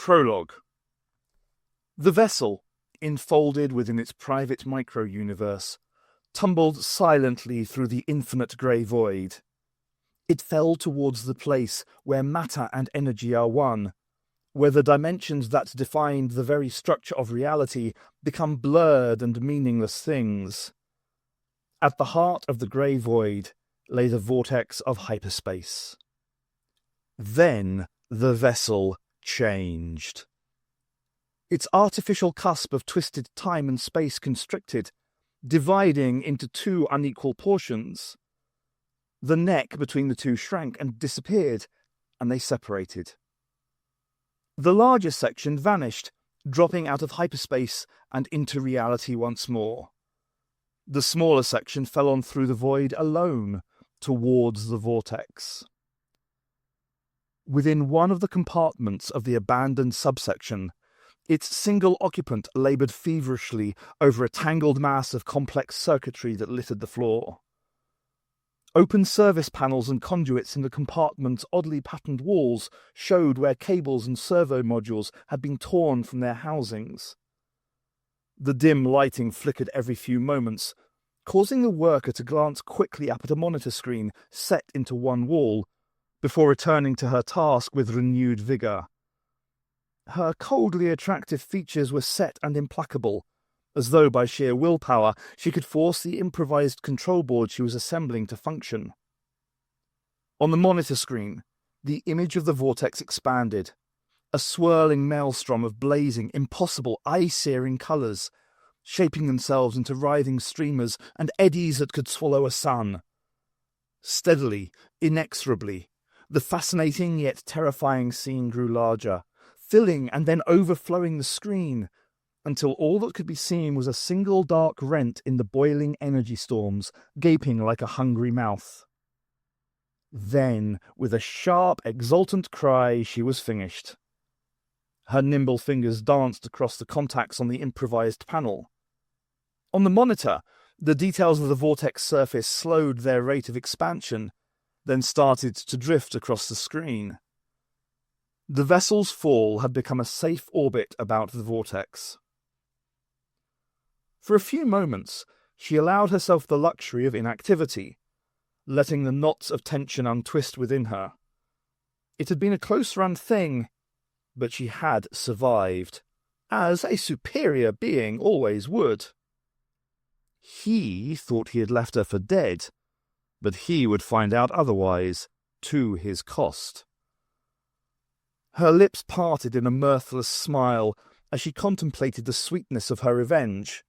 Prologue. The vessel, enfolded within its private micro-universe, tumbled silently through the infinite grey void. It fell towards the place where matter and energy are one, where the dimensions that defined the very structure of reality become blurred and meaningless things. At the heart of the grey void lay the vortex of hyperspace. Then the vessel changed. Its artificial cusp of twisted time and space constricted, dividing into two unequal portions. The neck between the two shrank and disappeared, and they separated. The larger section vanished, dropping out of hyperspace and into reality once more. The smaller section fell on through the void alone, towards the vortex. Within one of the compartments of the abandoned subsection, its single occupant laboured feverishly over a tangled mass of complex circuitry that littered the floor. Open service panels and conduits in the compartment's oddly patterned walls showed where cables and servo modules had been torn from their housings. The dim lighting flickered every few moments, causing the worker to glance quickly up at a monitor screen set into one wall, before returning to her task with renewed vigour. Her coldly attractive features were set and implacable, as though by sheer willpower she could force the improvised control board she was assembling to function. On the monitor screen, the image of the vortex expanded, a swirling maelstrom of blazing, impossible, eye-searing colours, shaping themselves into writhing streamers and eddies that could swallow a sun. Steadily, inexorably, the fascinating yet terrifying scene grew larger, filling and then overflowing the screen, until all that could be seen was a single dark rent in the boiling energy storms, gaping like a hungry mouth. Then, with a sharp, exultant cry, she was finished. Her nimble fingers danced across the contacts on the improvised panel. On the monitor, the details of the vortex surface slowed their rate of expansion, then started to drift across the screen. The vessel's fall had become a safe orbit about the vortex. For a few moments, she allowed herself the luxury of inactivity, letting the knots of tension untwist within her. It had been a close-run thing, but she had survived, as a superior being always would. He thought he had left her for dead, but he would find out otherwise, to his cost. Her lips parted in a mirthless smile as she contemplated the sweetness of her revenge.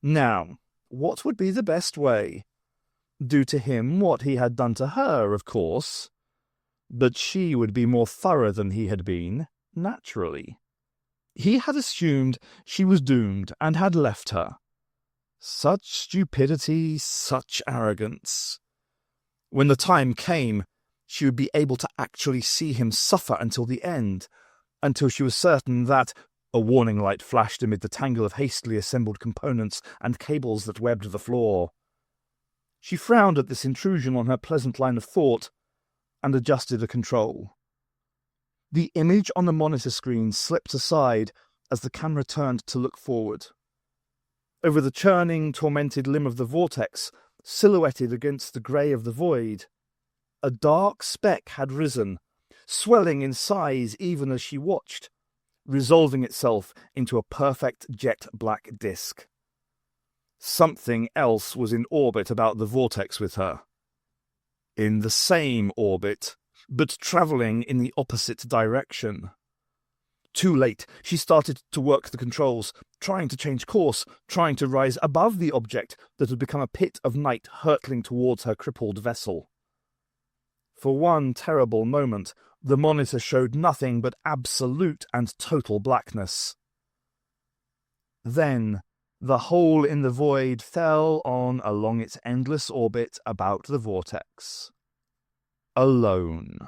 Now, what would be the best way? Do to him what he had done to her, of course. But she would be more thorough than he had been, naturally. He had assumed she was doomed and had left her. Such stupidity, such arrogance. When the time came, she would be able to actually see him suffer until the end, until she was certain that a warning light flashed amid the tangle of hastily assembled components and cables that webbed the floor. She frowned at this intrusion on her pleasant line of thought, and adjusted the control. The image on the monitor screen slipped aside as the camera turned to look forward. Over the churning, tormented limb of the vortex, silhouetted against the grey of the void, a dark speck had risen, swelling in size even as she watched, resolving itself into a perfect jet-black disk. Something else was in orbit about the vortex with her. In the same orbit, but travelling in the opposite direction. Too late, she started to work the controls, trying to change course, trying to rise above the object that had become a pit of night hurtling towards her crippled vessel. For one terrible moment, the monitor showed nothing but absolute and total blackness. Then, the hole in the void fell on along its endless orbit about the vortex. Alone.